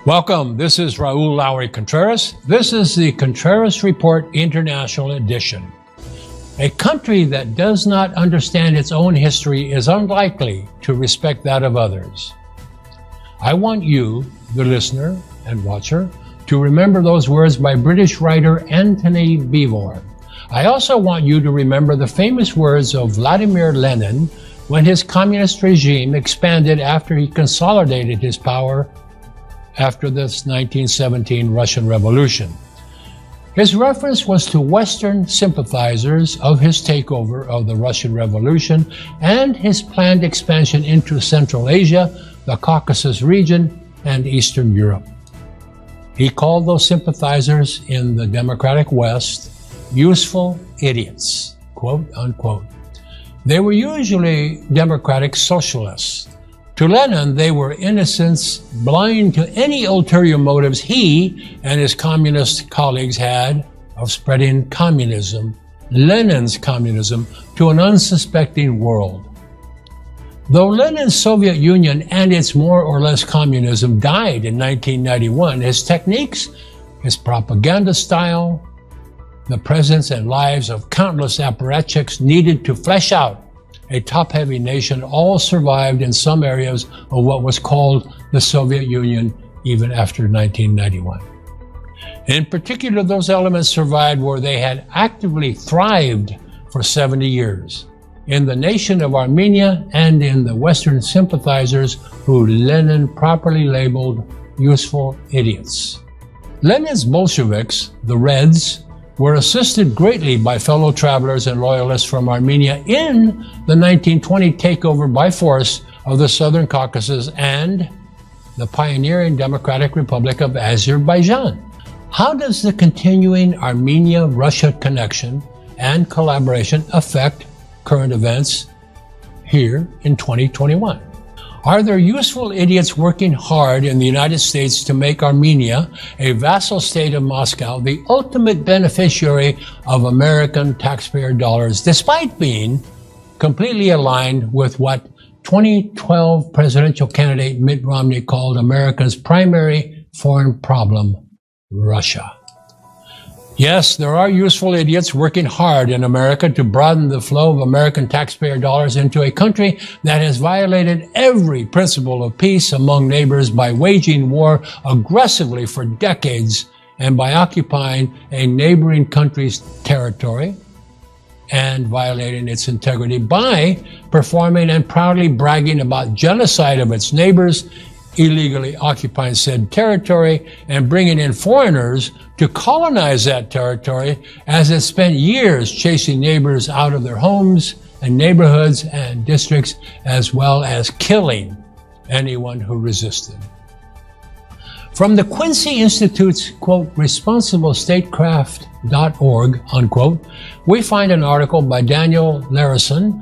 Welcome. This is Raul Lowry Contreras. This is the Contreras Report International Edition. A country that does not understand its own history is unlikely to respect that of others. I want you, the listener and watcher, to remember those words by British writer Anthony Beevor. I also want you to remember the famous words of Vladimir Lenin when his communist regime expanded after he consolidated his power after the 1917 Russian Revolution. His reference was to Western sympathizers of his takeover of the Russian Revolution and his planned expansion into Central Asia, the Caucasus region, and Eastern Europe. He called those sympathizers in the democratic West useful idiots, quote unquote. They were usually democratic socialists. To Lenin, they were innocents, blind to any ulterior motives he and his communist colleagues had of spreading communism, Lenin's communism, to an unsuspecting world. Though Lenin's Soviet Union and its more or less communism died in 1991, his techniques, his propaganda style, the presence and lives of countless apparatchiks needed to flesh out a top-heavy nation all survived in some areas of what was called the Soviet Union even after 1991. In particular, those elements survived where they had actively thrived for 70 years, in the nation of Armenia and in the Western sympathizers who Lenin properly labeled useful idiots. Lenin's Bolsheviks, the Reds, were assisted greatly by fellow travelers and loyalists from Armenia in the 1920 takeover by force of the Southern Caucasus and the pioneering Democratic Republic of Azerbaijan. How does the continuing Armenia-Russia connection and collaboration affect current events here in 2021? Are there useful idiots working hard in the United States to make Armenia, a vassal state of Moscow, the ultimate beneficiary of American taxpayer dollars, despite being completely aligned with what 2012 presidential candidate Mitt Romney called America's primary foreign problem, Russia? Yes, there are useful idiots working hard in America to broaden the flow of American taxpayer dollars into a country that has violated every principle of peace among neighbors by waging war aggressively for decades and by occupying a neighboring country's territory and violating its integrity by performing and proudly bragging about genocide of its neighbors, illegally occupying said territory, and bringing in foreigners to colonize that territory as it spent years chasing neighbors out of their homes and neighborhoods and districts, as well as killing anyone who resisted. From the Quincy Institute's, quote, responsiblestatecraft.org, unquote, we find an article by Daniel Larison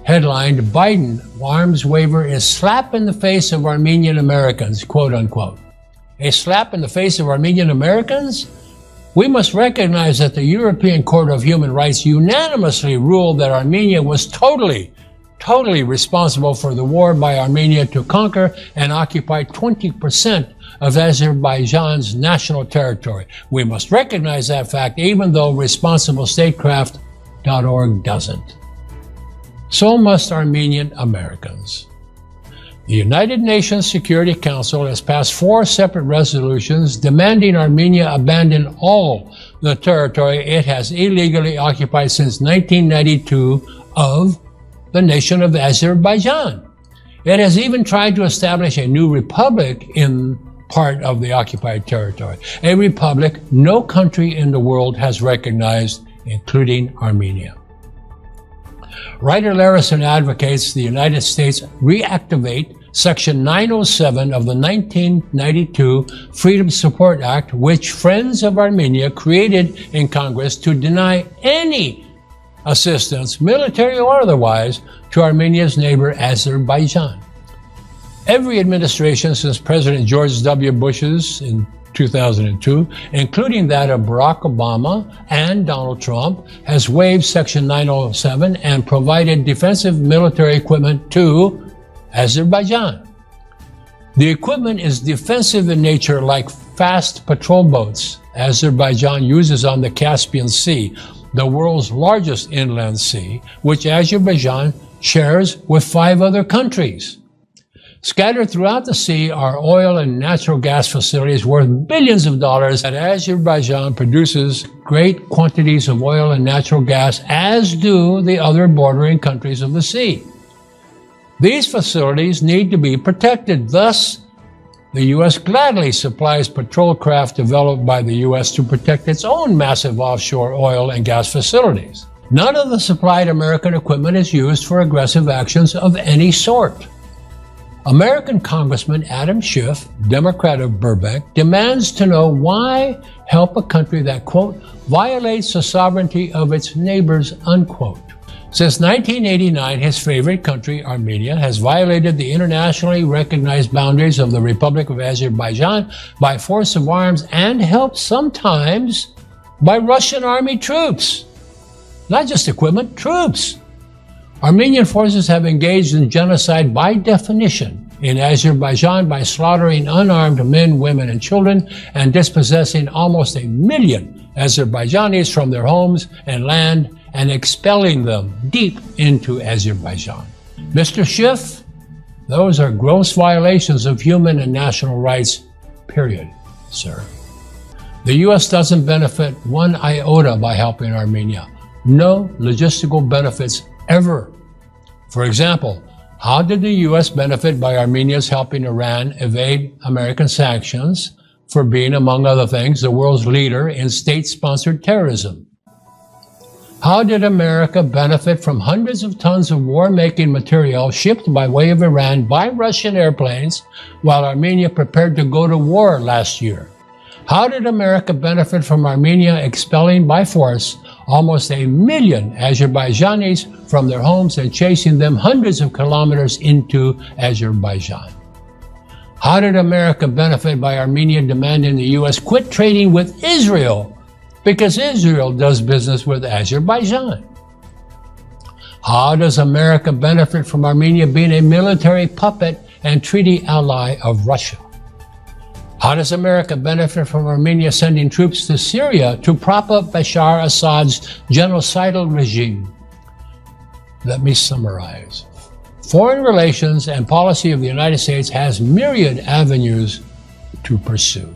headlined, Biden arms waiver is slap in the face of Armenian Americans, quote unquote. A slap in the face of Armenian Americans? We must recognize that the European Court of Human Rights unanimously ruled that Armenia was totally responsible for the war by Armenia to conquer and occupy 20% of Azerbaijan's national territory. We must recognize that fact even though responsiblestatecraft.org doesn't. So must Armenian Americans. The United Nations Security Council has passed 4 separate resolutions demanding Armenia abandon all the territory it has illegally occupied since 1992 of the nation of Azerbaijan. It has even tried to establish a new republic in part of the occupied territory, a republic no country in the world has recognized, including Armenia. Writer Larison advocates the United States reactivate Section 907 of the 1992 Freedom Support Act, which Friends of Armenia created in Congress to deny any assistance, military or otherwise, to Armenia's neighbor Azerbaijan. Every administration since President George W. Bush's in 2002, including that of Barack Obama and Donald Trump, has waived Section 907 and provided defensive military equipment to Azerbaijan. The equipment is defensive in nature, like fast patrol boats Azerbaijan uses on the Caspian Sea, the world's largest inland sea, which Azerbaijan shares with 5 other countries. Scattered throughout the sea are oil and natural gas facilities worth billions of dollars, and Azerbaijan produces great quantities of oil and natural gas, as do the other bordering countries of the sea. These facilities need to be protected. Thus, the U.S. gladly supplies patrol craft developed by the U.S. to protect its own massive offshore oil and gas facilities. None of the supplied American equipment is used for aggressive actions of any sort. American Congressman Adam Schiff, Democrat of Burbank, demands to know why help a country that, quote, violates the sovereignty of its neighbors, unquote. Since 1989, his favorite country, Armenia, has violated the internationally recognized boundaries of the Republic of Azerbaijan by force of arms and helped sometimes by Russian army troops. Not just equipment, troops. Armenian forces have engaged in genocide by definition in Azerbaijan by slaughtering unarmed men, women, and children and dispossessing almost 1 million Azerbaijanis from their homes and land and expelling them deep into Azerbaijan. Mr. Schiff, those are gross violations of human and national rights, period, sir. The U.S. doesn't benefit 1 iota by helping Armenia. No logistical benefits ever. For example, how did the U.S. benefit by Armenia's helping Iran evade American sanctions for being, among other things, the world's leader in state-sponsored terrorism? How did America benefit from hundreds of tons of war-making material shipped by way of Iran by Russian airplanes while Armenia prepared to go to war last year? How did America benefit from Armenia expelling by force almost 1 million Azerbaijanis from their homes and chasing them hundreds of kilometers into Azerbaijan? How did America benefit by Armenia demanding the U.S. quit trading with Israel because Israel does business with Azerbaijan? How does America benefit from Armenia being a military puppet and treaty ally of Russia? How does America benefit from Armenia sending troops to Syria to prop up Bashar Assad's genocidal regime? Let me summarize. Foreign relations and policy of the United States has myriad avenues to pursue.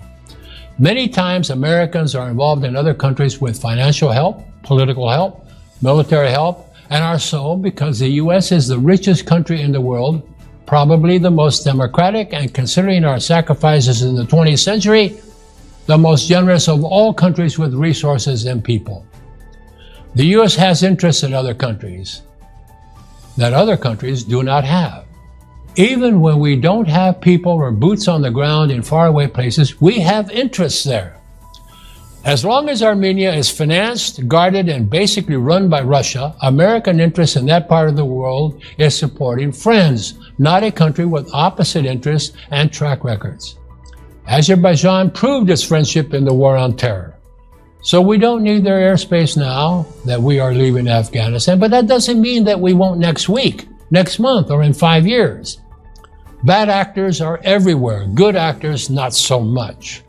Many times Americans are involved in other countries with financial help, political help, military help, and are so because the U.S. is the richest country in the world, probably the most democratic, and considering our sacrifices in the 20th century, the most generous of all countries with resources and people. The U.S. has interests in other countries that other countries do not have. Even when we don't have people or boots on the ground in faraway places, we have interests there. As long as Armenia is financed, guarded, and basically run by Russia, American interest in that part of the world is supporting friends, not a country with opposite interests and track records. Azerbaijan proved its friendship in the war on terror. So we don't need their airspace now that we are leaving Afghanistan, but that doesn't mean that we won't next week, next month, or in 5 years. Bad actors are everywhere, good actors not so much.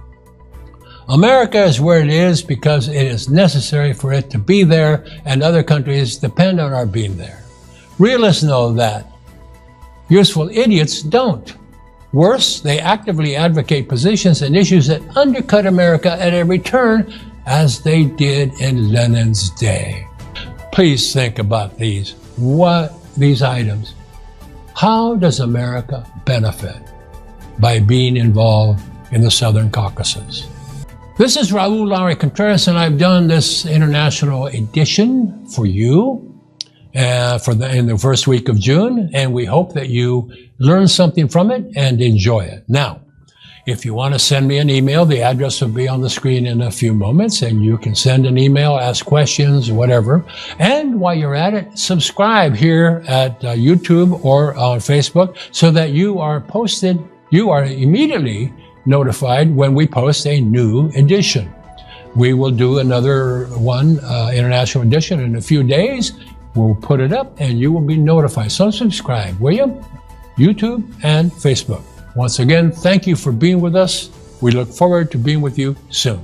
America is where it is because it is necessary for it to be there, and other countries depend on our being there. Realists know that. Useful idiots don't. Worse, they actively advocate positions and issues that undercut America at every turn, as they did in Lenin's day. Please think about these items. How does America benefit by being involved in the Southern Caucasus? This is Raul Lowry Contreras, and I've done this international edition for you in the first week of June, and we hope that you learn something from it and enjoy it. Now, if you want to send me an email, the address will be on the screen in a few moments, and you can send an email, ask questions, whatever. And while you're at it, subscribe here at YouTube or on Facebook so that you are immediately notified when we post a new edition. We will do another one, international edition, in a few days. We'll put it up and you will be notified. So subscribe, will you? YouTube and Facebook. Once again, thank you for being with us. We look forward to being with you soon.